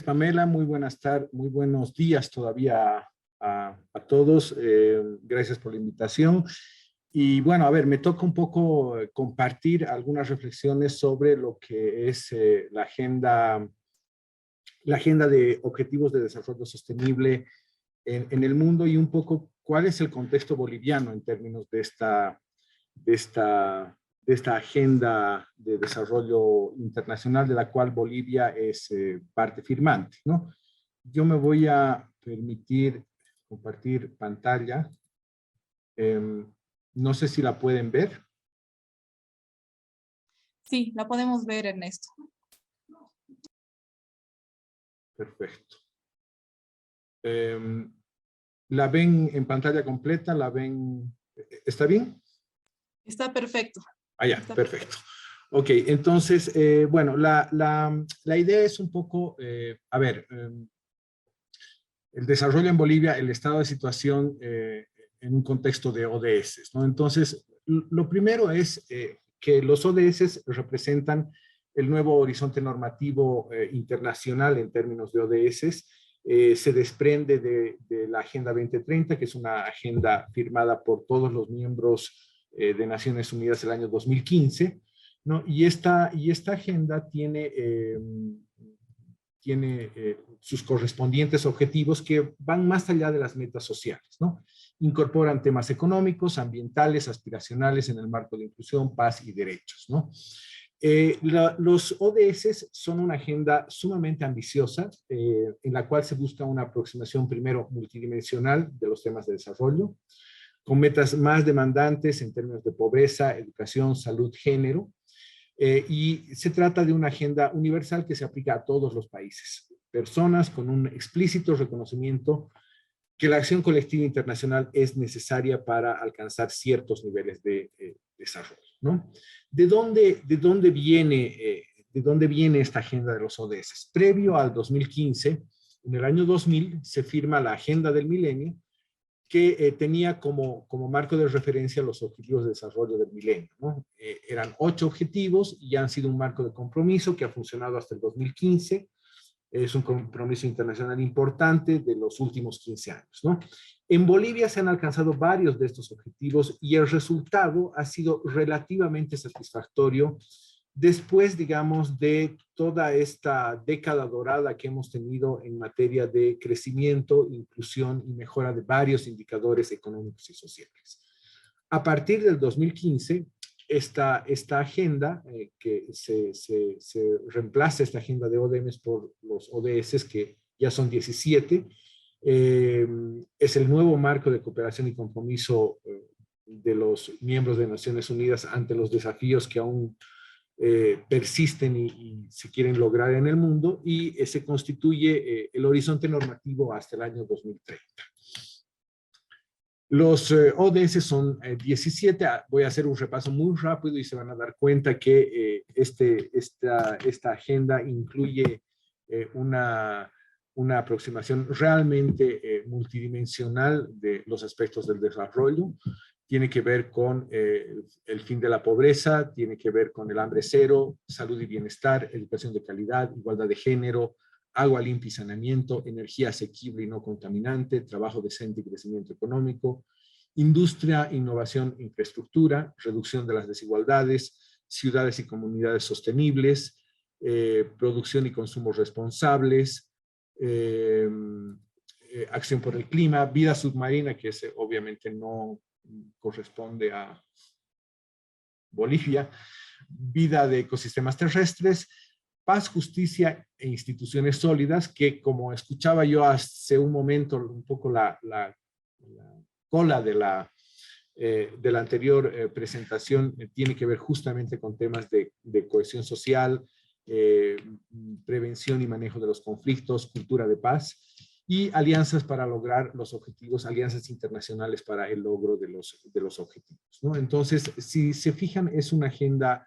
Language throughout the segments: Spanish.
Pamela, muy buenos días todavía a todos. Gracias por la invitación. Y bueno, a ver, me toca un poco compartir algunas reflexiones sobre lo que es la agenda de objetivos de desarrollo sostenible en el mundo y un poco cuál es el contexto boliviano en términos de esta, de esta agenda de desarrollo internacional de la cual Bolivia es parte firmante, ¿no? Yo me voy a permitir compartir pantalla. No sé si la pueden ver. Sí, la podemos ver, Ernesto. Perfecto. ¿La ven en pantalla completa? ¿La ven? ¿Está bien? Está perfecto. Ah, ya, Está perfecto. Ok, entonces, bueno, la idea es un poco, a ver, el desarrollo en Bolivia, el estado de situación en un contexto de ODS, ¿no? Entonces, lo primero es que los ODS representan el nuevo horizonte normativo internacional en términos de ODS. Se desprende de la Agenda 2030, que es una agenda firmada por todos los miembros de Naciones Unidas el año 2015, ¿no? Y esta agenda tiene sus correspondientes objetivos que van más allá de las metas sociales, ¿no? Incorporan temas económicos, ambientales, aspiracionales en el marco de inclusión, paz y derechos, ¿no? Los ODS son una agenda sumamente ambiciosa en la cual se busca una aproximación primero multidimensional de los temas de desarrollo, con metas más demandantes en términos de pobreza, educación, salud, género, y se trata de una agenda universal que se aplica a todos los países, personas con un explícito reconocimiento que la acción colectiva internacional es necesaria para alcanzar ciertos niveles de desarrollo, ¿no? ¿De dónde viene esta agenda de los ODS? Previo al 2015, en el año 2000, se firma la Agenda del Milenio, que tenía como marco de referencia los objetivos de desarrollo del milenio, ¿no? Eran 8 objetivos y han sido un marco de compromiso que ha funcionado hasta el 2015. Es un compromiso internacional importante de los últimos 15 años, ¿no? En Bolivia se han alcanzado varios de estos objetivos y el resultado ha sido relativamente satisfactorio después, digamos, de toda esta década dorada que hemos tenido en materia de crecimiento, inclusión y mejora de varios indicadores económicos y sociales. A partir del 2015, esta agenda, que se reemplaza esta agenda de ODMs por los ODS, que ya son 17, es el nuevo marco de cooperación y compromiso de los miembros de Naciones Unidas ante los desafíos que aún persisten y se quieren lograr en el mundo, y se constituye el horizonte normativo hasta el año 2030. Los ODS son 17. Voy a hacer un repaso muy rápido y se van a dar cuenta que esta agenda incluye una aproximación realmente multidimensional de los aspectos del desarrollo. Tiene que ver con el fin de la pobreza, tiene que ver con el hambre cero, salud y bienestar, educación de calidad, igualdad de género, agua limpia y saneamiento, energía asequible y no contaminante, trabajo decente y crecimiento económico, industria, innovación, infraestructura, reducción de las desigualdades, ciudades y comunidades sostenibles, producción y consumo responsables, acción por el clima, vida submarina, que obviamente no corresponde a Bolivia, vida de ecosistemas terrestres, paz, justicia e instituciones sólidas, que como escuchaba yo hace un momento, un poco la cola de la anterior presentación, tiene que ver justamente con temas de cohesión social, prevención y manejo de los conflictos, cultura de paz, y alianzas para lograr los objetivos, alianzas internacionales para el logro de los objetivos, ¿no? Entonces, si se fijan, es una agenda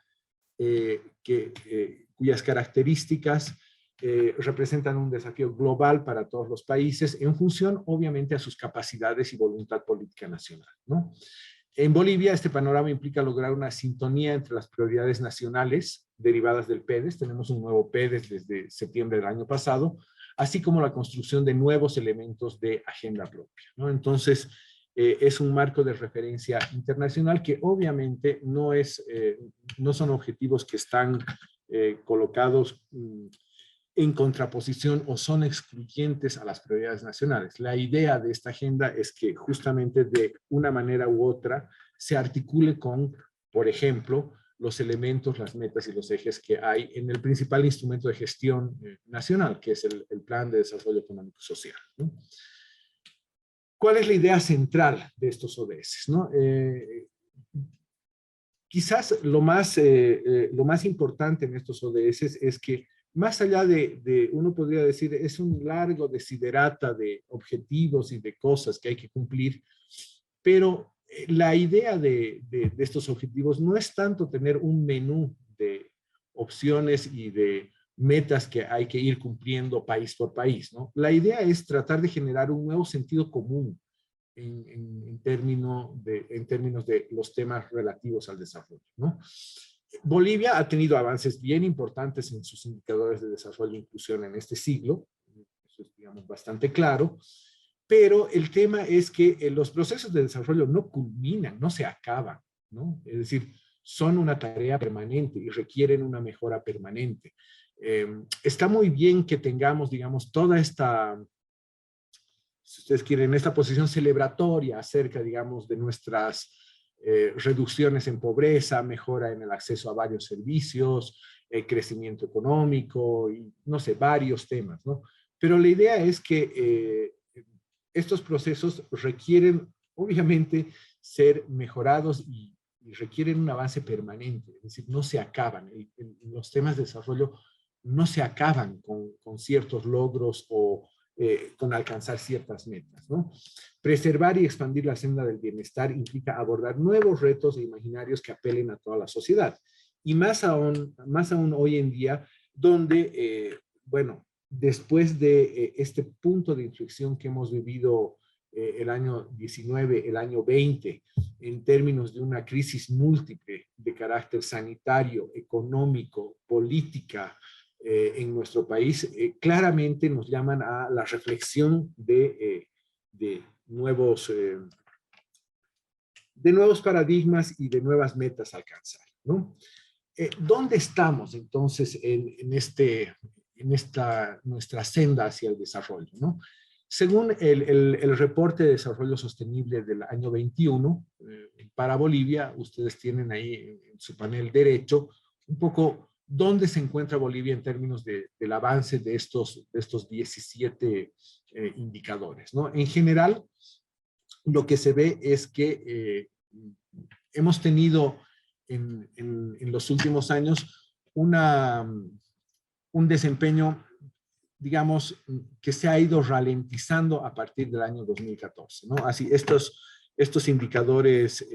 cuyas características representan un desafío global para todos los países en función, obviamente, a sus capacidades y voluntad política nacional, ¿no? En Bolivia, este panorama implica lograr una sintonía entre las prioridades nacionales derivadas del PEDES. Tenemos un nuevo PEDES desde septiembre del año pasado, así como la construcción de nuevos elementos de agenda propia, ¿no? Entonces, es un marco de referencia internacional que obviamente no son objetivos que están colocados en contraposición o son excluyentes a las prioridades nacionales. La idea de esta agenda es que justamente de una manera u otra se articule con, por ejemplo, los elementos, las metas y los ejes que hay en el principal instrumento de gestión nacional, que es el Plan de Desarrollo Económico y Social, ¿no? ¿Cuál es la idea central de estos ODS, ¿no? Quizás lo más importante en estos ODS es que más allá uno podría decir, es un largo desiderata de objetivos y de cosas que hay que cumplir, pero la idea de estos objetivos no es tanto tener un menú de opciones y de metas que hay que ir cumpliendo país por país, ¿no? La idea es tratar de generar un nuevo sentido común en términos de los temas relativos al desarrollo, ¿no? Bolivia ha tenido avances bien importantes en sus indicadores de desarrollo e inclusión en este siglo, eso es, digamos, bastante claro, pero el tema es que los procesos de desarrollo no culminan, no se acaban, ¿no? Es decir, son una tarea permanente y requieren una mejora permanente. Está muy bien que tengamos, digamos, toda esta, si ustedes quieren, esta posición celebratoria acerca, digamos, de nuestras reducciones en pobreza, mejora en el acceso a varios servicios, crecimiento económico y, no sé, varios temas, ¿no? Pero la idea es que estos procesos requieren, obviamente, ser mejorados y requieren un avance permanente, es decir, no se acaban. Los temas de desarrollo no se acaban con ciertos logros o con alcanzar ciertas metas, ¿no? Preservar y expandir la senda del bienestar implica abordar nuevos retos e imaginarios que apelen a toda la sociedad. Y más aún hoy en día, donde, bueno, después de este punto de inflexión que hemos vivido el año 19, el año 20, en términos de una crisis múltiple de carácter sanitario, económico, política, en nuestro país, claramente nos llaman a la reflexión de nuevos paradigmas y de nuevas metas a alcanzar, ¿no? ¿Dónde estamos entonces en nuestra senda hacia el desarrollo, ¿no? Según el reporte de desarrollo sostenible del año 21, para Bolivia, ustedes tienen ahí en su panel derecho un poco dónde se encuentra Bolivia en términos del avance de estos 17 indicadores, ¿no? En general, lo que se ve es que hemos tenido en los últimos años un desempeño, digamos, que se ha ido ralentizando a partir del año 2014, ¿no? Así, estos indicadores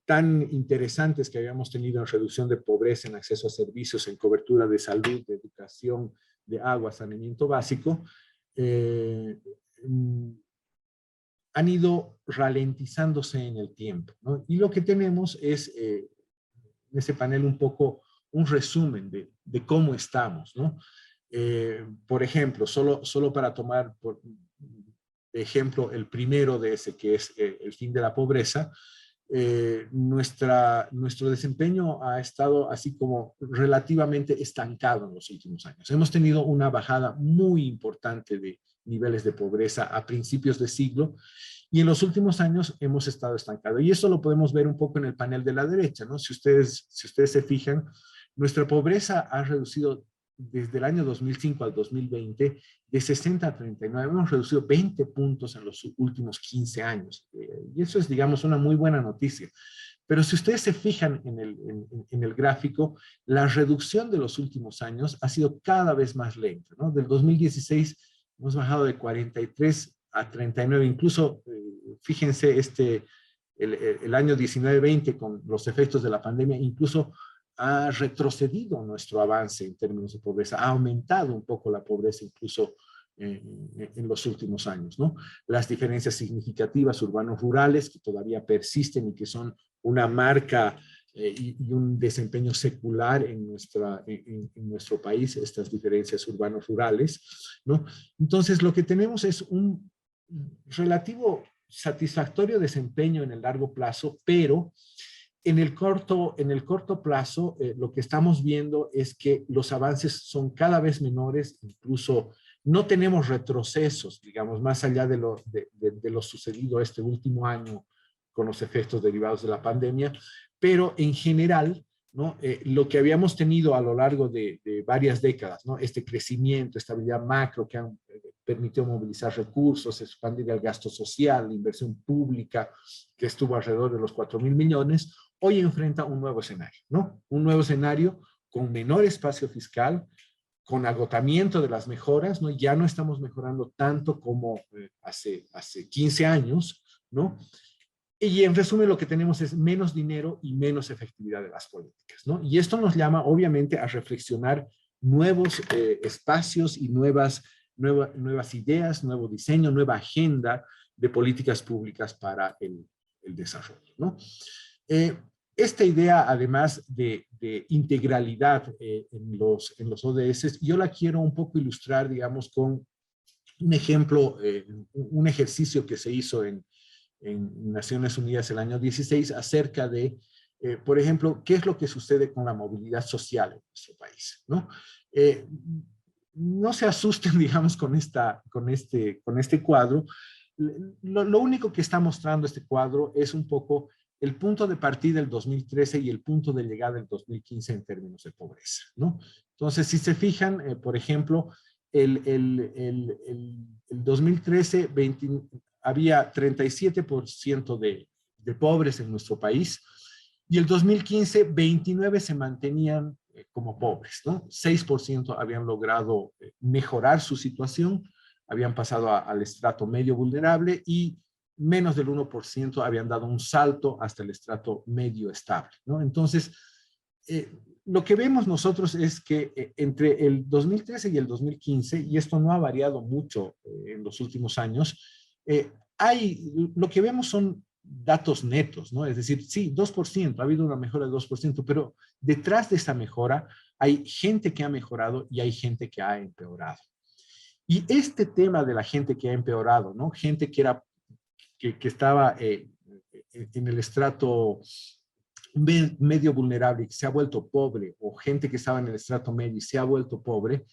tan interesantes que habíamos tenido en reducción de pobreza, en acceso a servicios, en cobertura de salud, de educación, de agua, saneamiento básico, han ido ralentizándose en el tiempo, ¿no? Y lo que tenemos es en ese panel un poco un resumen de cómo estamos, ¿no? Por ejemplo, solo para tomar por ejemplo el primero de ese, que es el fin de la pobreza, nuestro desempeño ha estado así como relativamente estancado en los últimos años. Hemos tenido una bajada muy importante de niveles de pobreza a principios de siglo y en los últimos años hemos estado estancados. Y eso lo podemos ver un poco en el panel de la derecha, ¿no? Si ustedes se fijan, nuestra pobreza ha reducido desde el año 2005 al 2020 de 60 a 39. Hemos reducido 20 puntos en los últimos 15 años. Y eso es, digamos, una muy buena noticia. Pero si ustedes se fijan en el gráfico, la reducción de los últimos años ha sido cada vez más lenta, ¿no? Del 2016 hemos bajado de 43 a 39. Incluso, fíjense, el año 19-20 con los efectos de la pandemia, incluso ha retrocedido nuestro avance en términos de pobreza, ha aumentado un poco la pobreza incluso en los últimos años, ¿no? Las diferencias significativas urbanos-rurales que todavía persisten y que son una marca y un desempeño secular en nuestro país, estas diferencias urbanos-rurales, ¿no? Entonces, lo que tenemos es un relativo satisfactorio desempeño en el largo plazo, pero en el corto plazo, lo que estamos viendo es que los avances son cada vez menores, incluso no tenemos retrocesos, digamos, más allá de lo sucedido este último año con los efectos derivados de la pandemia, pero en general, ¿no? Lo que habíamos tenido a lo largo de varias décadas, ¿no? Este crecimiento, estabilidad macro que han permitido movilizar recursos, expandir el gasto social, la inversión pública, que estuvo alrededor de los 4.000 millones, hoy enfrenta un nuevo escenario, ¿no? Un nuevo escenario con menor espacio fiscal, con agotamiento de las mejoras, ¿no? Ya no estamos mejorando tanto como hace 15 años, ¿no? Y en resumen lo que tenemos es menos dinero y menos efectividad de las políticas, ¿no? Y esto nos llama obviamente a reflexionar nuevos espacios y nuevas ideas, nuevo diseño, nueva agenda de políticas públicas para el desarrollo, ¿no? Esta idea, además de integralidad en los ODS, yo la quiero un poco ilustrar, digamos, con un ejemplo, un ejercicio que se hizo en Naciones Unidas el año 16 acerca de, por ejemplo, qué es lo que sucede con la movilidad social en nuestro país, ¿no? No se asusten, digamos, con este cuadro. Lo único que está mostrando este cuadro es un poco el punto de partida del 2013 y el punto de llegada del 2015 en términos de pobreza, ¿no? Entonces, si se fijan, por ejemplo, el 2013 había 37% de pobres en nuestro país y el 2015 29 se mantenían como pobres, ¿no? 6% habían logrado mejorar su situación, habían pasado al estrato medio vulnerable y menos del 1% habían dado un salto hasta el estrato medio estable, ¿no? Entonces, lo que vemos nosotros es que entre el 2013 y el 2015, y esto no ha variado mucho en los últimos años, lo que vemos son datos netos, ¿no? Es decir, sí, 2%, ha habido una mejora de 2%, pero detrás de esa mejora hay gente que ha mejorado y hay gente que ha empeorado. Y este tema de la gente que ha empeorado, ¿no? Gente que estaba en el estrato medio vulnerable y que se ha vuelto pobre, o gente que estaba en el estrato medio y se ha vuelto pobre,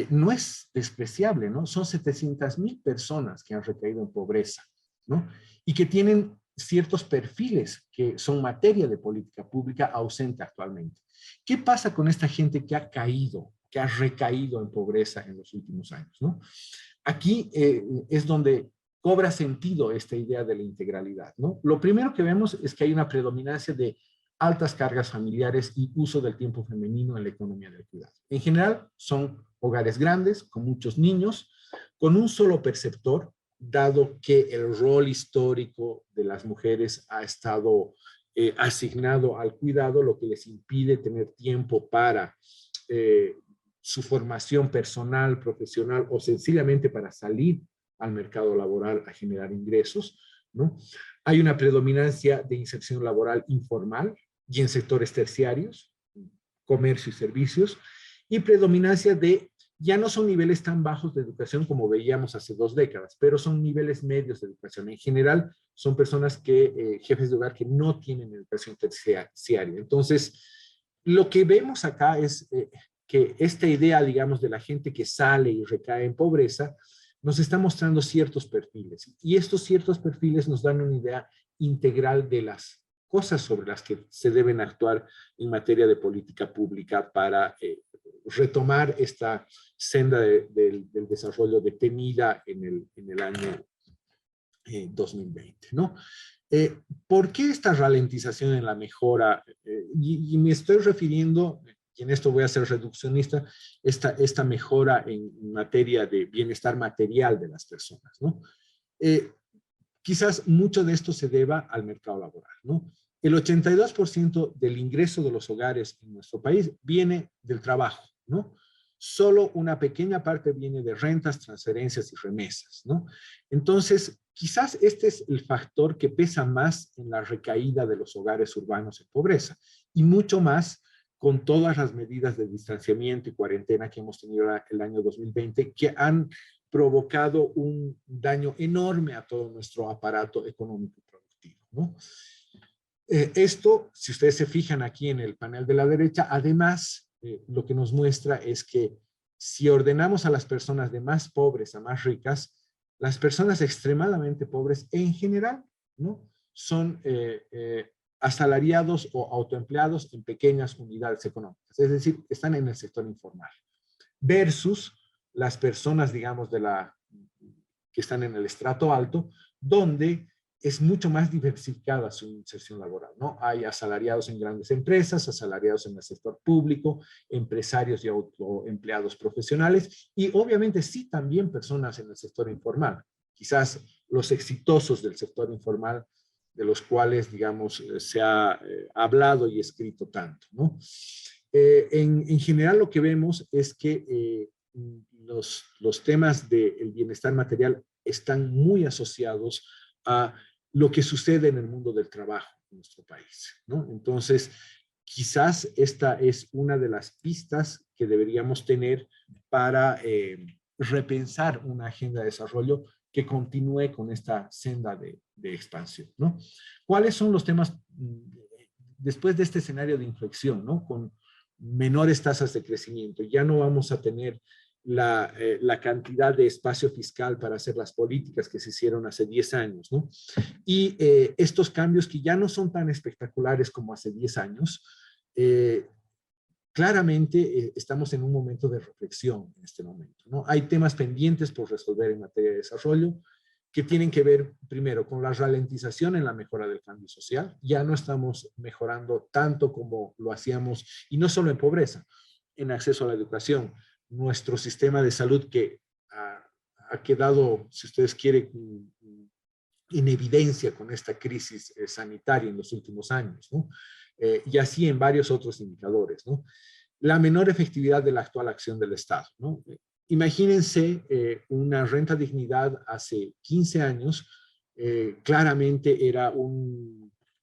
no es despreciable, ¿no? Son 700,000 personas que han recaído en pobreza, ¿no? Y que tienen ciertos perfiles que son materia de política pública ausente actualmente. ¿Qué pasa con esta gente que ha caído, que ha recaído en pobreza en los últimos años, ¿no? Aquí es donde cobra sentido esta idea de la integralidad, ¿no? Lo primero que vemos es que hay una predominancia de altas cargas familiares y uso del tiempo femenino en la economía del cuidado. En general, son hogares grandes, con muchos niños, con un solo perceptor, dado que el rol histórico de las mujeres ha estado asignado al cuidado, lo que les impide tener tiempo para su formación personal, profesional o sencillamente para salir al mercado laboral a generar ingresos, ¿no? Hay una predominancia de inserción laboral informal y en sectores terciarios, comercio y servicios, y predominancia de, ya no son niveles tan bajos de educación como veíamos hace 2 décadas, pero son niveles medios de educación. En general, son personas jefes de hogar que no tienen educación terciaria. Entonces, lo que vemos acá es que esta idea, digamos, de la gente que sale y recae en pobreza, nos está mostrando ciertos perfiles. Y estos ciertos perfiles nos dan una idea integral de las cosas sobre las que se deben actuar en materia de política pública para retomar esta senda del desarrollo detenida en el año 2020, ¿no? ¿Por qué esta ralentización en la mejora? Y me estoy refiriendo, y en esto voy a ser reduccionista, esta mejora en materia de bienestar material de las personas, ¿no? Quizás mucho de esto se deba al mercado laboral, ¿no? El 82% del ingreso de los hogares en nuestro país viene del trabajo, ¿no? Solo una pequeña parte viene de rentas, transferencias y remesas, ¿no? Entonces, quizás este es el factor que pesa más en la recaída de los hogares urbanos en pobreza y mucho más con todas las medidas de distanciamiento y cuarentena que hemos tenido el año 2020 que han provocado un daño enorme a todo nuestro aparato económico y productivo, ¿no? Esto, si ustedes se fijan aquí en el panel de la derecha, además, lo que nos muestra es que si ordenamos a las personas de más pobres a más ricas, las personas extremadamente pobres en general, ¿no? Son asalariados o autoempleados en pequeñas unidades económicas, es decir, están en el sector informal, versus las personas, digamos, que están en el estrato alto, donde es mucho más diversificada su inserción laboral, ¿no? Hay asalariados en grandes empresas, asalariados en el sector público, empresarios y autoempleados profesionales, y obviamente sí también personas en el sector informal, quizás los exitosos del sector informal, de los cuales, digamos, se ha hablado y escrito tanto, ¿no? En general lo que vemos es que los temas del bienestar material están muy asociados a lo que sucede en el mundo del trabajo en nuestro país, ¿no? Entonces, quizás esta es una de las pistas que deberíamos tener para repensar una agenda de desarrollo que continúe con esta senda de expansión, ¿no? ¿Cuáles son los temas después de este escenario de inflexión, ¿no? Con menores tasas de crecimiento, ya no vamos a tener la cantidad de espacio fiscal para hacer las políticas que se hicieron hace 10 años, ¿no? Y estos cambios que ya no son tan espectaculares como hace 10 años, claramente estamos en un momento de reflexión en este momento, ¿no? Hay temas pendientes por resolver en materia de desarrollo que tienen que ver primero con la ralentización en la mejora del cambio social. Ya no estamos mejorando tanto como lo hacíamos, y no solo en pobreza, en acceso a la educación. Nuestro sistema de salud que ha quedado, si ustedes quieren, en evidencia con esta crisis sanitaria en los últimos años, ¿no? Y así en varios otros indicadores, ¿no? La menor efectividad de la actual acción del Estado, ¿no? Imagínense una renta dignidad hace 15 años, claramente era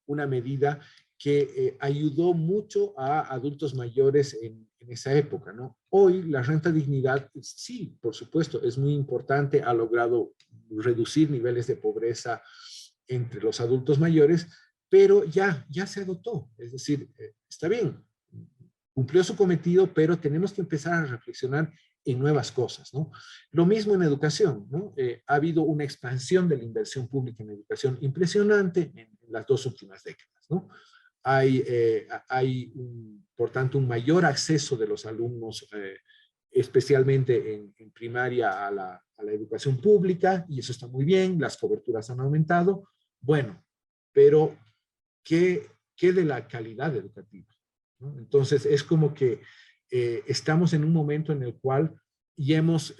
una medida que ayudó mucho a adultos mayores en esa época, ¿no? Hoy la renta dignidad, sí, por supuesto, es muy importante, ha logrado reducir niveles de pobreza entre los adultos mayores, pero ya se agotó, es decir, está bien, cumplió su cometido, pero tenemos que empezar a reflexionar en nuevas cosas, ¿no? Lo mismo en educación, ¿no? Ha habido una expansión de la inversión pública en educación impresionante en las 2 últimas décadas, ¿no? Hay por tanto, un mayor acceso de los alumnos, especialmente en primaria, a la educación pública, y eso está muy bien, las coberturas han aumentado, bueno, pero ¿qué de la calidad educativa? ¿No? Entonces, es como que estamos en un momento en el cual ya hemos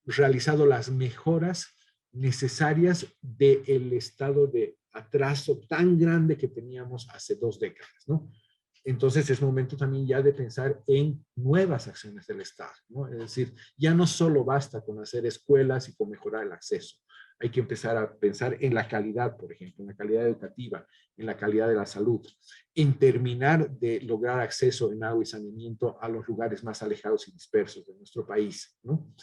realizado las mejoras necesarias del estado de atraso tan grande que teníamos hace 2 décadas, ¿no? Entonces es momento también ya de pensar en nuevas acciones del Estado, ¿no? Es decir, ya no solo basta con hacer escuelas y con mejorar el acceso. Hay que empezar a pensar en la calidad, por ejemplo, en la calidad educativa, en la calidad de la salud, en terminar de lograr acceso en agua y saneamiento a los lugares más alejados y dispersos de nuestro país, ¿no?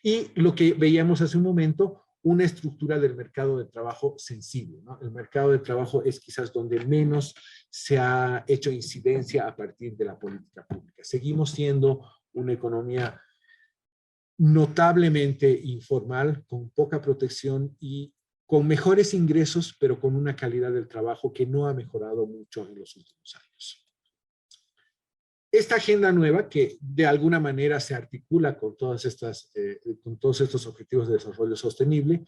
Y lo que veíamos hace un momento, una estructura del mercado de trabajo sensible, ¿no? El mercado de trabajo es quizás donde menos se ha hecho incidencia a partir de la política pública. Seguimos siendo una economía notablemente informal, con poca protección y con mejores ingresos, pero con una calidad del trabajo que no ha mejorado mucho en los últimos años. Esta agenda nueva, que de alguna manera se articula con todos estos objetivos de desarrollo sostenible,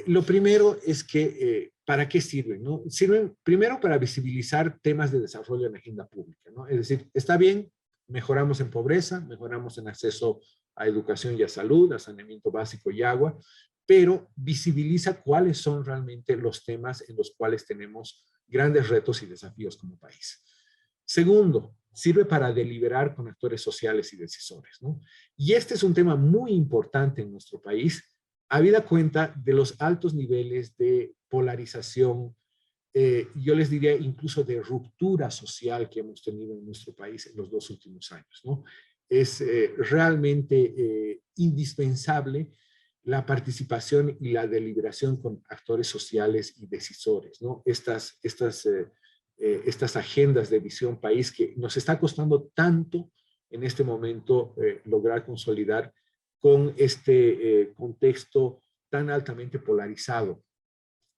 lo primero es que, ¿para qué sirven? ¿No? Sirven primero para visibilizar temas de desarrollo en la agenda pública, ¿no? Es decir, está bien, mejoramos en pobreza, mejoramos en acceso a educación y a salud, a saneamiento básico y agua, pero visibiliza cuáles son realmente los temas en los cuales tenemos grandes retos y desafíos como país. Segundo, sirve para deliberar con actores sociales y decisores, ¿no? Y este es un tema muy importante en nuestro país, habida cuenta de los altos niveles de polarización, yo les diría incluso de ruptura social que hemos tenido en nuestro país en los 2 últimos años, ¿no? Es realmente indispensable la participación y la deliberación con actores sociales y decisores, ¿no? Estas agendas de visión país que nos está costando tanto en este momento lograr consolidar con este contexto tan altamente polarizado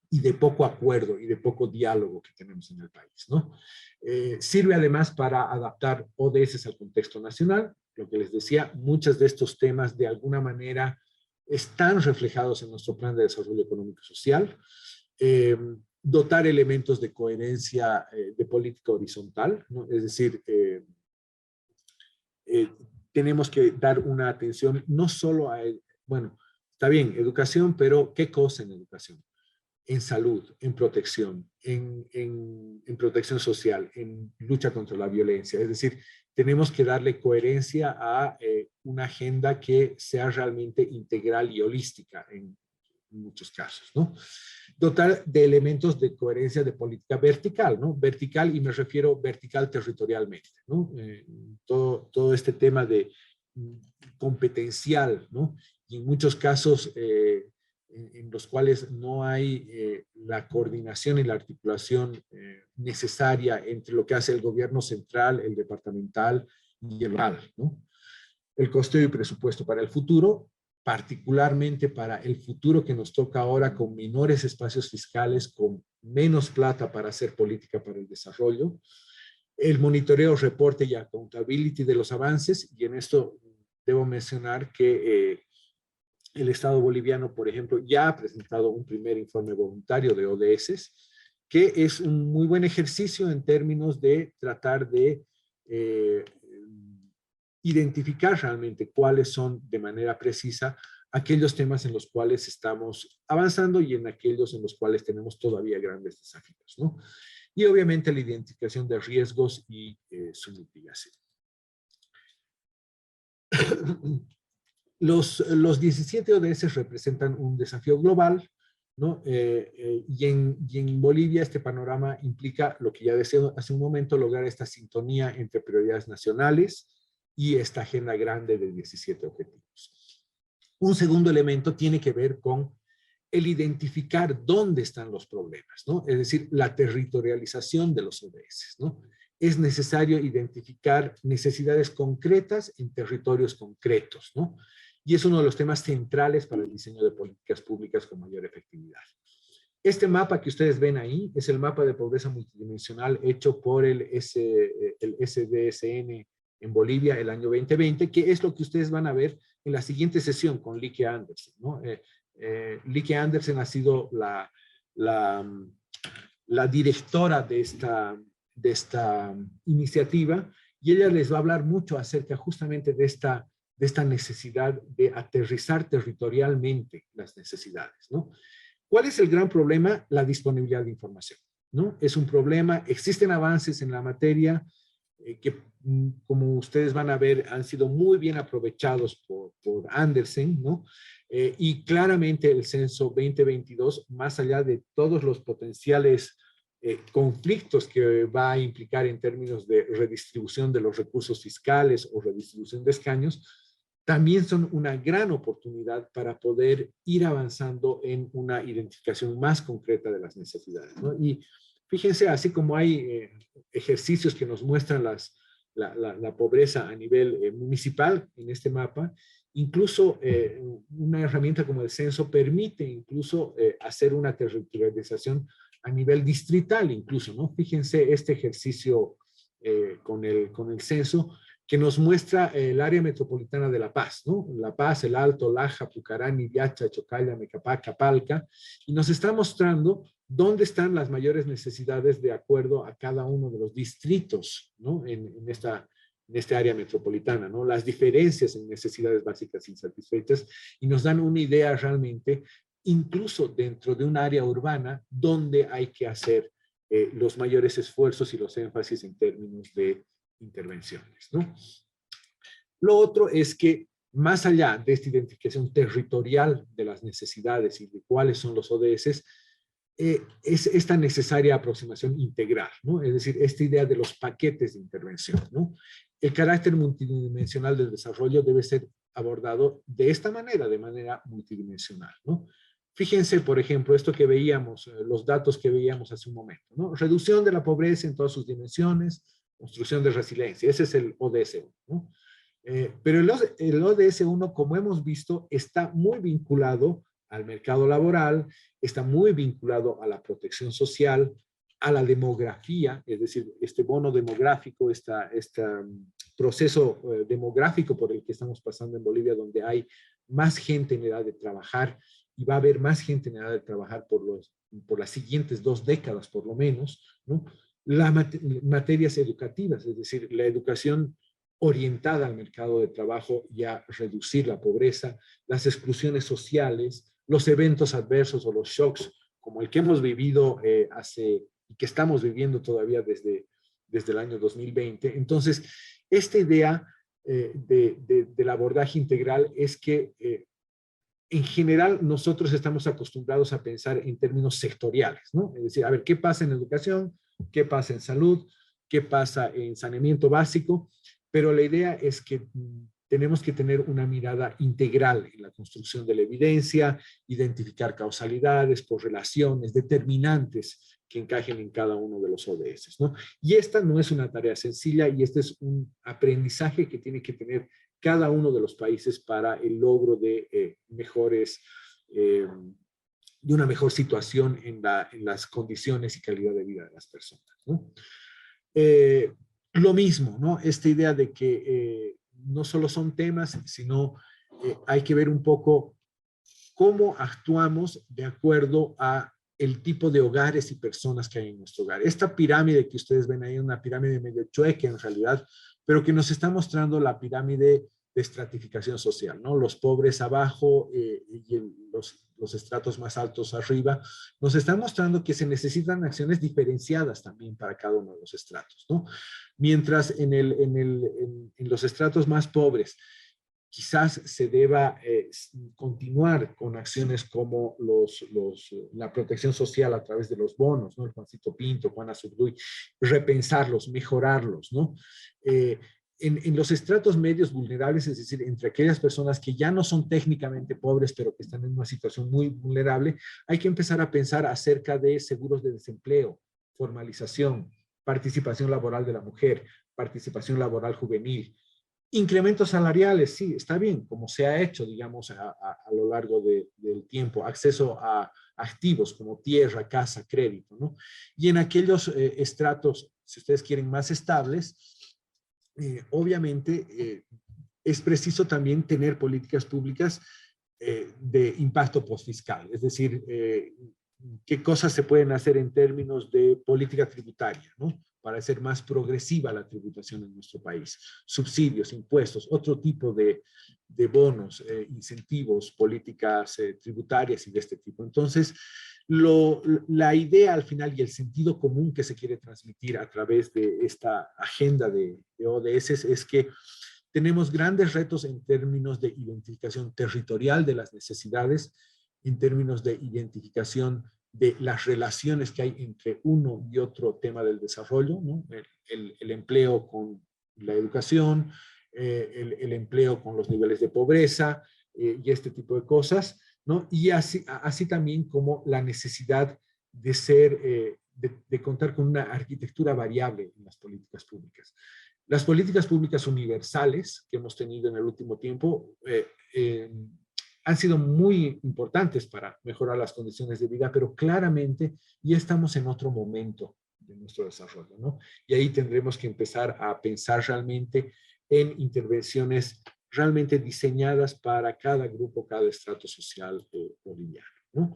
y de poco acuerdo y de poco diálogo que tenemos en el país, ¿no? Sirve además para adaptar ODS al contexto nacional. Lo que les decía, muchos de estos temas de alguna manera están reflejados en nuestro plan de desarrollo económico y social. Dotar elementos de coherencia de política horizontal, ¿no? Es decir, tenemos que dar una atención no solo a, bueno, está bien, educación, pero ¿qué cosa en educación? En salud, en protección, en protección social, en lucha contra la violencia. Es decir, tenemos que darle coherencia a una agenda que sea realmente integral y holística en muchos casos, ¿no? Dotar de elementos de coherencia de política vertical, ¿no? Vertical, y me refiero vertical territorialmente, ¿no? Todo este tema de competencial, ¿no? Y en muchos casos en los cuales no hay la coordinación y la articulación necesaria entre lo que hace el gobierno central, el departamental y el local, ¿no? El costeo y presupuesto para el futuro, particularmente para el futuro que nos toca ahora con menores espacios fiscales, con menos plata para hacer política para el desarrollo, el monitoreo, reporte y accountability de los avances, y en esto debo mencionar que el Estado boliviano, por ejemplo, ya ha presentado un primer informe voluntario de ODS, que es un muy buen ejercicio en términos de tratar de identificar realmente cuáles son de manera precisa aquellos temas en los cuales estamos avanzando y en aquellos en los cuales tenemos todavía grandes desafíos, ¿no? Y obviamente la identificación de riesgos y su mitigación. Los 17 ODS representan un desafío global, ¿no? Y en Bolivia este panorama implica lo que ya decía hace un momento, lograr esta sintonía entre prioridades nacionales y esta agenda grande de 17 objetivos. Un segundo elemento tiene que ver con el identificar dónde están los problemas, ¿no? Es decir, la territorialización de los ODS, ¿no? Es necesario identificar necesidades concretas en territorios concretos, ¿no? Y es uno de los temas centrales para el diseño de políticas públicas con mayor efectividad. Este mapa que ustedes ven ahí es el mapa de pobreza multidimensional hecho por el SDSN en Bolivia el año 2020, que es lo que ustedes van a ver en la siguiente sesión con Lieke Andersen, ¿no? Lieke Andersen ha sido la directora de esta iniciativa y ella les va a hablar mucho acerca justamente de esta necesidad de aterrizar territorialmente las necesidades, ¿no? ¿Cuál es el gran problema? La disponibilidad de información, ¿no? Es un problema, existen avances en la materia que, como ustedes van a ver, han sido muy bien aprovechados por Andersen, ¿no? Y claramente el censo 2022, más allá de todos los potenciales conflictos que va a implicar en términos de redistribución de los recursos fiscales o redistribución de escaños, también son una gran oportunidad para poder ir avanzando en una identificación más concreta de las necesidades, ¿no? Y fíjense, así como hay ejercicios que nos muestran la pobreza a nivel municipal en este mapa, incluso una herramienta como el censo permite incluso hacer una territorialización a nivel distrital incluso, ¿no? Fíjense este ejercicio con el censo que nos muestra el área metropolitana de La Paz, ¿no? La Paz, El Alto, Laja, Pucarán, Viacha, Chocalla, Mecapaca, Palca, y nos está mostrando dónde están las mayores necesidades de acuerdo a cada uno de los distritos, ¿no? En esta área metropolitana, ¿no? Las diferencias en necesidades básicas insatisfechas y nos dan una idea realmente, incluso dentro de un área urbana, donde hay que hacer los mayores esfuerzos y los énfasis en términos de intervenciones, ¿no? Lo otro es que más allá de esta identificación territorial de las necesidades y de cuáles son los ODS, es esta necesaria aproximación integral, ¿no? Es decir, esta idea de los paquetes de intervención, ¿no? El carácter multidimensional del desarrollo debe ser abordado de esta manera, de manera multidimensional, ¿no? Fíjense, por ejemplo, esto que veíamos, los datos que veíamos hace un momento, ¿no? Reducción de la pobreza en todas sus dimensiones, construcción de resiliencia, ese es el ODS 1, ¿no? Pero el ODS 1, como hemos visto, está muy vinculado al mercado laboral, está muy vinculado a la protección social, a la demografía, es decir, este bono demográfico, este proceso demográfico por el que estamos pasando en Bolivia, donde hay más gente en edad de trabajar y va a haber más gente en edad de trabajar por las siguientes 2 décadas, por lo menos, ¿no? Las materias educativas, es decir, la educación orientada al mercado de trabajo y a reducir la pobreza, las exclusiones sociales, los eventos adversos o los shocks, como el que hemos vivido y que estamos viviendo todavía desde el año 2020. Entonces, esta idea del abordaje integral es que en general nosotros estamos acostumbrados a pensar en términos sectoriales, ¿no? Es decir, a ver, ¿qué pasa en educación? ¿Qué pasa en salud? ¿Qué pasa en saneamiento básico? Pero la idea es que tenemos que tener una mirada integral en la construcción de la evidencia, identificar causalidades, correlaciones, determinantes que encajen en cada uno de los ODS, ¿no? Y esta no es una tarea sencilla y este es un aprendizaje que tiene que tener cada uno de los países para el logro de de una mejor situación en las condiciones y calidad de vida de las personas, ¿no? Lo mismo, ¿no? Esta idea de que no solo son temas, sino hay que ver un poco cómo actuamos de acuerdo a el tipo de hogares y personas que hay en nuestro hogar. Esta pirámide que ustedes ven ahí es una pirámide medio chueca en realidad, pero que nos está mostrando la pirámide de estratificación social, ¿no? Los pobres abajo y los estratos más altos arriba, nos están mostrando que se necesitan acciones diferenciadas también para cada uno de los estratos, ¿no? Mientras en los estratos más pobres quizás se deba continuar con acciones como la protección social a través de los bonos, ¿no? El Juancito Pinto, Juana Zurduy, repensarlos, mejorarlos, ¿no? En los estratos medios vulnerables, es decir, entre aquellas personas que ya no son técnicamente pobres, pero que están en una situación muy vulnerable, hay que empezar a pensar acerca de seguros de desempleo, formalización, participación laboral de la mujer, participación laboral juvenil, incrementos salariales, sí, está bien, como se ha hecho, digamos, a lo largo del tiempo, acceso a activos como tierra, casa, crédito, ¿no? Y en aquellos estratos, si ustedes quieren, más estables, obviamente es preciso también tener políticas públicas de impacto postfiscal, es decir, qué cosas se pueden hacer en términos de política tributaria, ¿no? Para hacer más progresiva la tributación en nuestro país. Subsidios, impuestos, otro tipo de bonos, incentivos, políticas tributarias y de este tipo. Entonces, la idea al final y el sentido común que se quiere transmitir a través de esta agenda de ODS es que tenemos grandes retos en términos de identificación territorial de las necesidades, en términos de identificación de las relaciones que hay entre uno y otro tema del desarrollo, ¿no? El empleo con la educación, el empleo con los niveles de pobreza y este tipo de cosas, ¿no? Y así también como la necesidad de de contar con una arquitectura variable en las políticas públicas. Las políticas públicas universales que hemos tenido en el último tiempo han sido muy importantes para mejorar las condiciones de vida, pero claramente ya estamos en otro momento de nuestro desarrollo, ¿no? Y ahí tendremos que empezar a pensar realmente en intervenciones realmente diseñadas para cada grupo, cada estrato social boliviano, ¿no?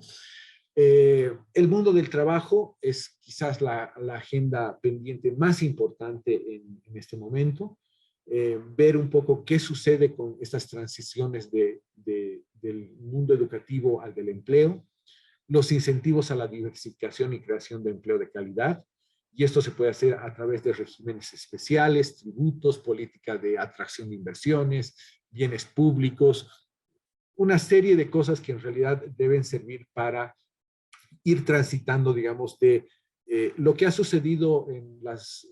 El mundo del trabajo es quizás la agenda pendiente más importante en este momento. Ver un poco qué sucede con estas transiciones del mundo educativo al del empleo, los incentivos a la diversificación y creación de empleo de calidad, y esto se puede hacer a través de regímenes especiales, tributos, política de atracción de inversiones, bienes públicos, una serie de cosas que en realidad deben servir para ir transitando, digamos, de lo que ha sucedido en las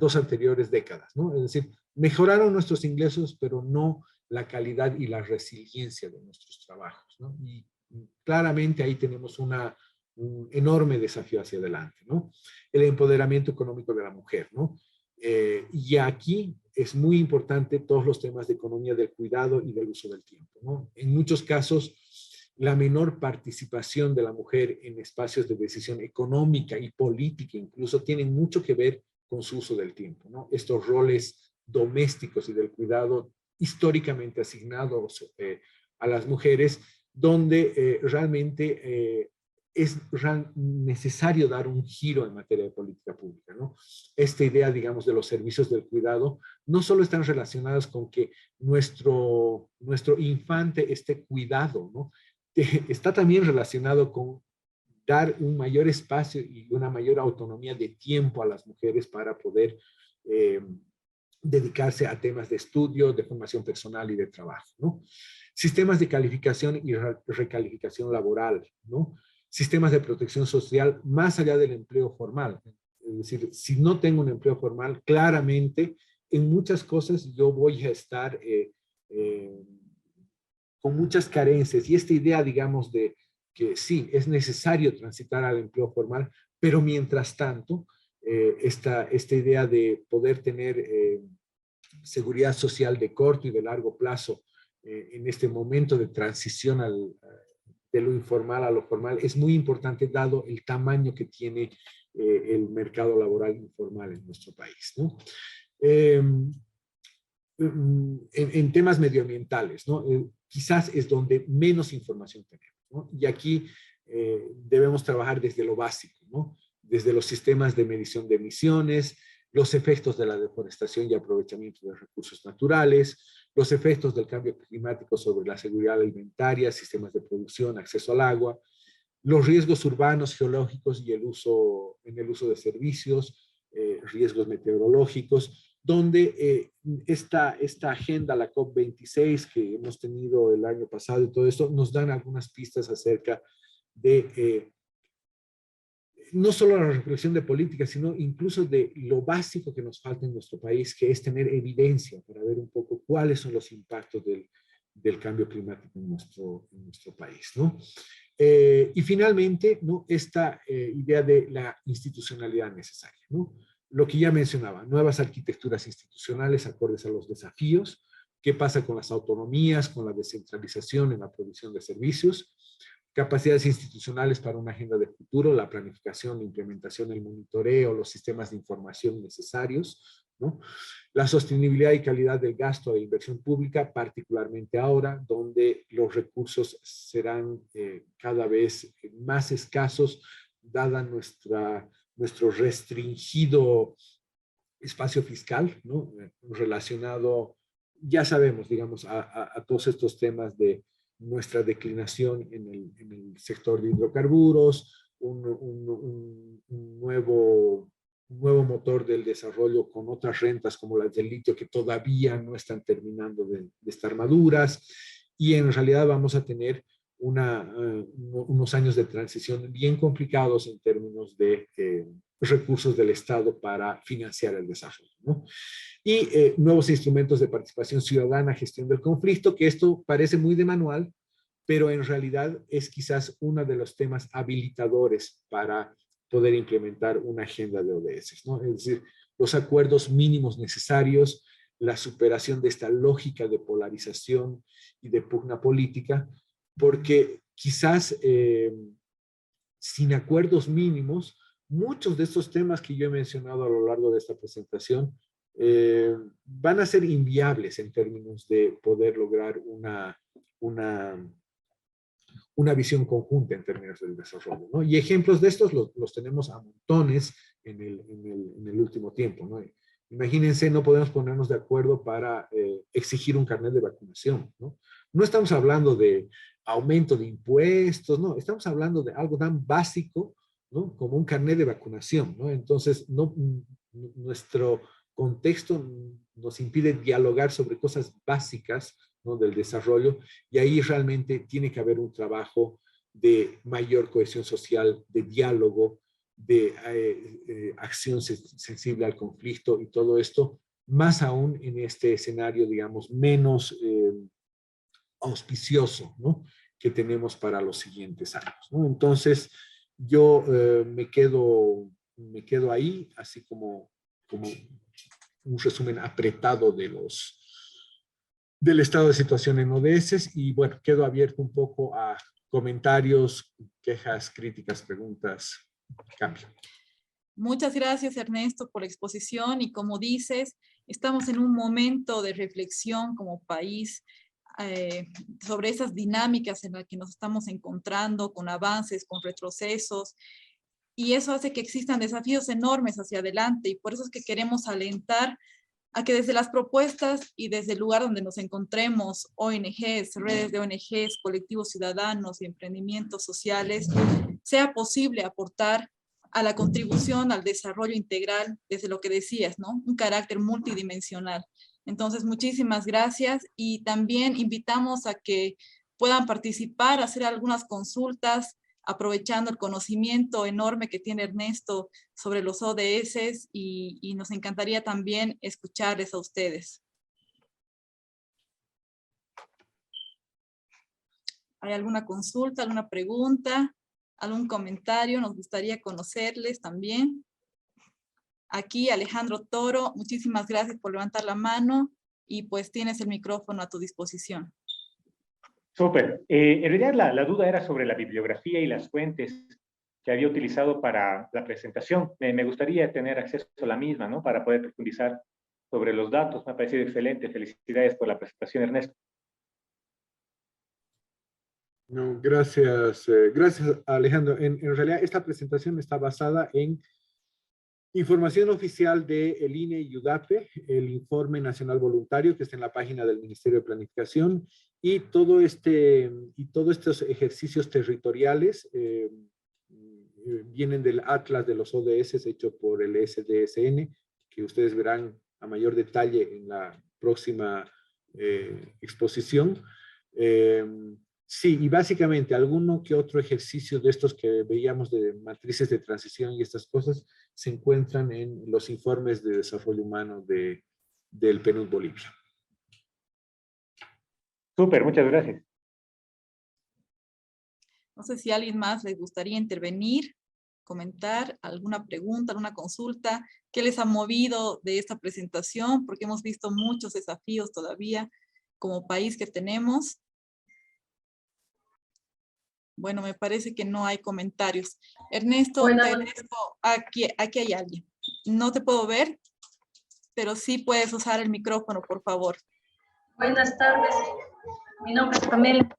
dos anteriores décadas, ¿no? Es decir, mejoraron nuestros ingresos, pero no la calidad y la resiliencia de nuestros trabajos, ¿no? Y claramente ahí tenemos un enorme desafío hacia adelante, ¿no? El empoderamiento económico de la mujer, ¿no? Y aquí es muy importante todos los temas de economía del cuidado y del uso del tiempo, ¿no? En muchos casos, la menor participación de la mujer en espacios de decisión económica y política incluso tienen mucho que ver con su uso del tiempo, ¿no? Estos roles domésticos y del cuidado históricamente asignados a las mujeres, donde realmente es necesario dar un giro en materia de política pública, ¿no? Esta idea, digamos, de los servicios del cuidado no solo están relacionadas con que nuestro infante esté cuidado, ¿no? Está también relacionado con dar un mayor espacio y una mayor autonomía de tiempo a las mujeres para poder dedicarse a temas de estudio, de formación personal y de trabajo, ¿no? Sistemas de calificación y recalificación laboral, ¿no? Sistemas de protección social más allá del empleo formal. Es decir, si no tengo un empleo formal, claramente en muchas cosas yo voy a estar con muchas carencias. Y esta idea, digamos, de que sí, es necesario transitar al empleo formal, pero mientras tanto, esta idea de poder tener seguridad social de corto y de largo plazo en este momento de transición de lo informal a lo formal es muy importante dado el tamaño que tiene el mercado laboral informal en nuestro país, ¿no? En temas medioambientales, ¿no? Quizás es donde menos información tenemos, ¿no? Y aquí debemos trabajar desde lo básico, ¿no? Desde los sistemas de medición de emisiones, los efectos de la deforestación y aprovechamiento de recursos naturales, los efectos del cambio climático sobre la seguridad alimentaria, sistemas de producción, acceso al agua, los riesgos urbanos, geológicos y en el uso de servicios, riesgos meteorológicos, donde esta agenda, la COP26 que hemos tenido el año pasado y todo esto, nos dan algunas pistas acerca de no solo la reflexión de política, sino incluso de lo básico que nos falta en nuestro país, que es tener evidencia para ver un poco cuáles son los impactos del cambio climático en nuestro país, ¿no? Y finalmente, ¿no? Esta idea de la institucionalidad necesaria, ¿no? Lo que ya mencionaba, nuevas arquitecturas institucionales acordes a los desafíos, qué pasa con las autonomías, con la descentralización en la provisión de servicios, capacidades institucionales para una agenda de futuro, la planificación, la implementación, el monitoreo, los sistemas de información necesarios, ¿no? La sostenibilidad y calidad del gasto de inversión pública, particularmente ahora, donde los recursos serán cada vez más escasos, dada nuestro restringido espacio fiscal, ¿no? Relacionado, ya sabemos, digamos, a todos estos temas de nuestra declinación en el sector de hidrocarburos, un nuevo motor del desarrollo con otras rentas como las del litio que todavía no están terminando de estar maduras, y en realidad vamos a tener unos años de transición bien complicados en términos de recursos del Estado para financiar el desarrollo, ¿no? Y nuevos instrumentos de participación ciudadana, gestión del conflicto, que esto parece muy de manual, pero en realidad es quizás uno de los temas habilitadores para poder implementar una agenda de ODS, ¿no? Es decir, los acuerdos mínimos necesarios, la superación de esta lógica de polarización y de pugna política, porque quizás sin acuerdos mínimos, muchos de estos temas que yo he mencionado a lo largo de esta presentación van a ser inviables en términos de poder lograr una visión conjunta en términos del desarrollo, ¿no? Y ejemplos de estos los tenemos a montones en el último tiempo, ¿no? Imagínense, no podemos ponernos de acuerdo para exigir un carnet de vacunación, ¿no? No estamos hablando de aumento de impuestos, no, estamos hablando de algo tan básico, ¿no? Como un carnet de vacunación, ¿no? Entonces, nuestro contexto nos impide dialogar sobre cosas básicas, ¿no?, del desarrollo, y ahí realmente tiene que haber un trabajo de mayor cohesión social, de diálogo, de acción sensible al conflicto y todo esto, más aún en este escenario, digamos, menos auspicioso, ¿no?, que tenemos para los siguientes años, ¿no? Entonces, yo me quedo ahí, así como un resumen apretado del estado de situación en ODS, y bueno, quedo abierto un poco a comentarios, quejas, críticas, preguntas, cambio. Muchas gracias, Ernesto, por la exposición y como dices, estamos en un momento de reflexión como país sobre esas dinámicas en las que nos estamos encontrando con avances, con retrocesos, y eso hace que existan desafíos enormes hacia adelante y por eso es que queremos alentar a que desde las propuestas y desde el lugar donde nos encontremos, ONGs, redes de ONGs, colectivos ciudadanos y emprendimientos sociales, sea posible aportar a la contribución al desarrollo integral desde lo que decías, ¿no? Un carácter multidimensional. Entonces, muchísimas gracias y también invitamos a que puedan participar, hacer algunas consultas, aprovechando el conocimiento enorme que tiene Ernesto sobre los ODS y nos encantaría también escucharles a ustedes. ¿Hay alguna consulta, alguna pregunta, algún comentario? Nos gustaría conocerles también. Aquí Alejandro Toro, muchísimas gracias por levantar la mano y pues tienes el micrófono a tu disposición. Súper. En realidad la duda era sobre la bibliografía y las fuentes que había utilizado para la presentación. Me gustaría tener acceso a la misma, ¿no? Para poder profundizar sobre los datos. Me ha parecido excelente. Felicidades por la presentación, Ernesto. No, gracias, gracias, Alejandro. En realidad, esta presentación está basada en información oficial de el INE y UDAPE, el Informe Nacional Voluntario, que está en la página del Ministerio de Planificación, y todos estos ejercicios territoriales vienen del Atlas de los ODS hecho por el SDSN, que ustedes verán a mayor detalle en la próxima exposición. Sí, y básicamente alguno que otro ejercicio de estos que veíamos de matrices de transición y estas cosas se encuentran en los informes de desarrollo humano del PNUD Bolivia. Súper, muchas gracias. No sé si a alguien más les gustaría intervenir, comentar alguna pregunta, alguna consulta. ¿Qué les ha movido de esta presentación? Porque hemos visto muchos desafíos todavía como país que tenemos. Bueno, me parece que no hay comentarios. Ernesto, te agradezco. Aquí hay alguien. No te puedo ver, pero sí puedes usar el micrófono, por favor. Buenas tardes. Mi nombre es Pamela.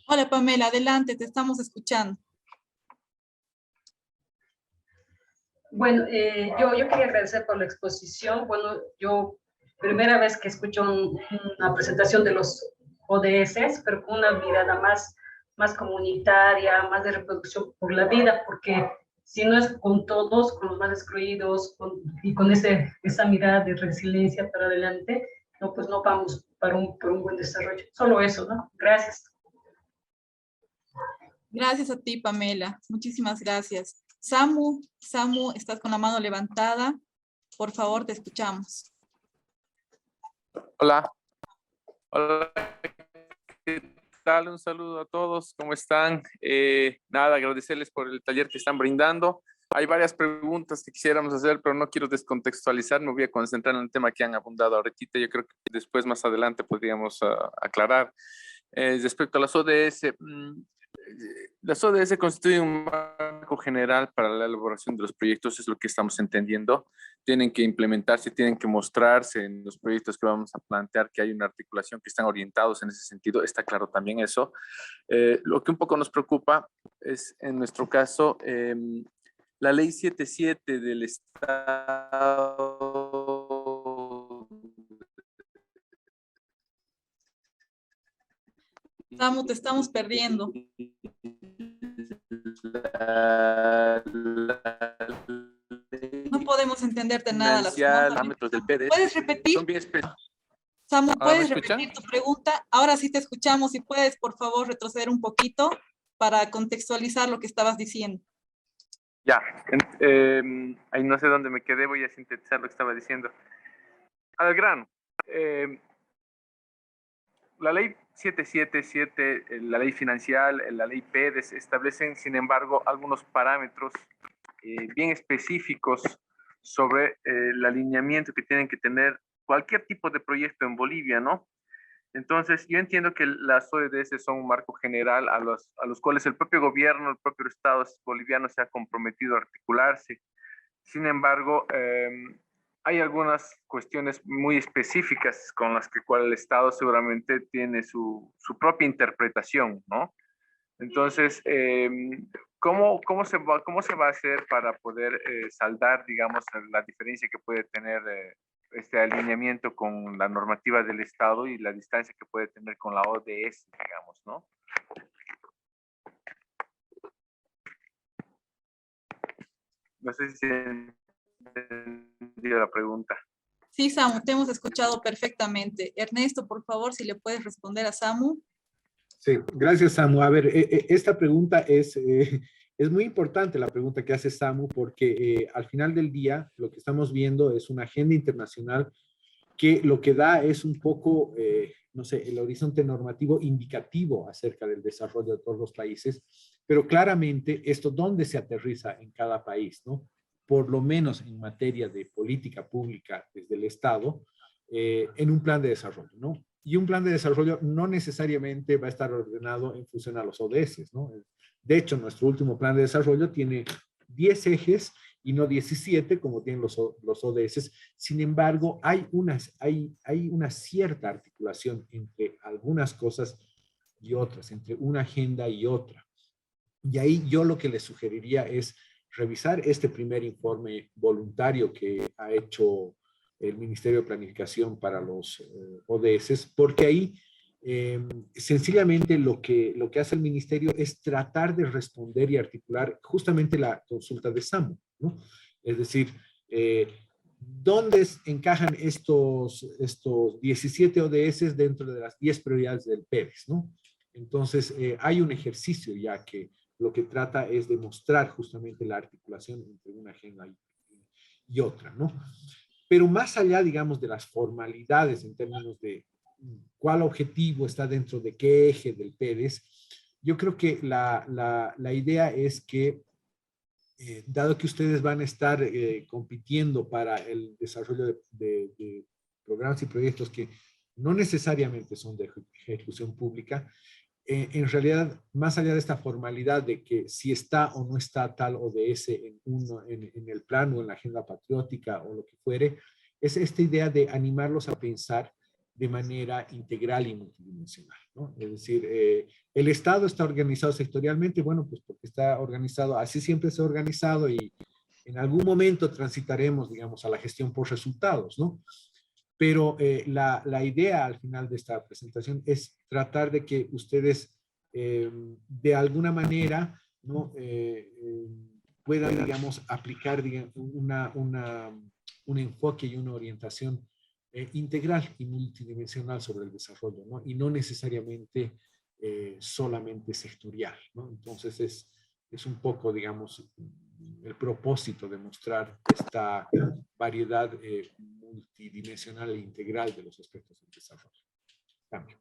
Hola, Pamela, adelante, te estamos escuchando. Bueno, yo quería agradecer por la exposición. Bueno, yo primera vez que escucho una presentación de los ODS, pero con una mirada más comunitaria, más de reproducción por la vida, porque si no es con todos, con los más excluidos, y con esa mirada de resiliencia para adelante, no, pues no vamos por un buen desarrollo. Solo eso, ¿no? Gracias. Gracias a ti, Pamela. Muchísimas gracias. Samu, estás con la mano levantada. Por favor, te escuchamos. Hola. Hola. ¿Qué tal? Un saludo a todos. ¿Cómo están? Nada, agradecerles por el taller que están brindando. Hay varias preguntas que quisiéramos hacer, pero no quiero descontextualizar. Me voy a concentrar en el tema que han abundado ahorita. Yo creo que después, más adelante, podríamos aclarar. Respecto a las ODS, las ODS constituyen un marco general para la elaboración de los proyectos, es lo que estamos entendiendo. Tienen que implementarse, tienen que mostrarse en los proyectos que vamos a plantear, que hay una articulación, que están orientados en ese sentido. Está claro también eso. Lo que un poco nos preocupa es, en nuestro caso, la ley 77 del Estado. Samu, te estamos perdiendo. La ley entenderte nada. Financial, parámetros del PDS. ¿Puedes repetir? Son bien específicos. Samu, ¿Ahora me ¿puedes escuchan? repetir tu pregunta? Ahora sí te escuchamos. Si puedes, por favor, retroceder un poquito para contextualizar lo que estabas diciendo. Ya, ahí no sé dónde me quedé, voy a sintetizar lo que estaba diciendo. Al grano. La ley 777, la ley financiera, la ley PEDES establecen, sin embargo, algunos parámetros bien específicos sobre el alineamiento que tienen que tener cualquier tipo de proyecto en Bolivia, ¿no? Entonces, yo entiendo que las ODS son un marco general a los cuales el propio gobierno, el propio Estado boliviano se ha comprometido a articularse. Sin embargo, hay algunas cuestiones muy específicas con las que cual el Estado seguramente tiene su propia interpretación, ¿no? Entonces, ¿cómo se va a hacer para poder saldar, digamos, la diferencia que puede tener este alineamiento con la normativa del Estado y la distancia que puede tener con la ODS, digamos, ¿no? No sé si se entendió la pregunta. Sí, Samu, te hemos escuchado perfectamente. Ernesto, por favor, si le puedes responder a Samu. Sí, gracias, Samu. A ver, esta pregunta es muy importante, la pregunta que hace Samu, porque al final del día lo que estamos viendo es una agenda internacional que lo que da es un poco, no sé, el horizonte normativo indicativo acerca del desarrollo de todos los países, pero claramente esto dónde se aterriza en cada país, ¿no? Por lo menos en materia de política pública desde el Estado, en un plan de desarrollo, ¿no? Y un plan de desarrollo no necesariamente va a estar ordenado en función a los ODS, ¿no? De hecho, nuestro último plan de desarrollo tiene 10 ejes y no 17 como tienen los ODS. Sin embargo, hay una cierta articulación entre algunas cosas y otras, entre una agenda y otra. Y ahí yo lo que les sugeriría es revisar este primer informe voluntario que ha hecho el Ministerio de Planificación para los ODS, porque ahí sencillamente lo que hace el ministerio es tratar de responder y articular justamente la consulta de Samu, ¿no? Es decir, ¿dónde encajan estos 17 ODS dentro de las 10 prioridades del PEDES, ¿no? Entonces, hay un ejercicio ya que lo que trata es demostrar justamente la articulación entre una agenda y otra, ¿no? Pero más allá, digamos, de las formalidades en términos de cuál objetivo está dentro de qué eje del PEDES, yo creo que la idea es que, dado que ustedes van a estar compitiendo para el desarrollo de programas y proyectos que no necesariamente son de ejecución pública, en realidad, más allá de esta formalidad de que si está o no está tal ODS en el plan o en la agenda patriótica o lo que fuere, es esta idea de animarlos a pensar de manera integral y multidimensional, ¿no? Es decir, el Estado está organizado sectorialmente, bueno, pues porque está organizado, así siempre se ha organizado y en algún momento transitaremos, digamos, a la gestión por resultados, ¿no? Pero la idea al final de esta presentación es tratar de que ustedes de alguna manera, ¿no? Puedan, digamos, aplicar digamos, un enfoque y una orientación integral y multidimensional sobre el desarrollo, ¿no? Y no necesariamente solamente sectorial, ¿no? Entonces es un poco, digamos, el propósito de mostrar esta variedad multidimensional e integral de los aspectos del desarrollo. Cambio.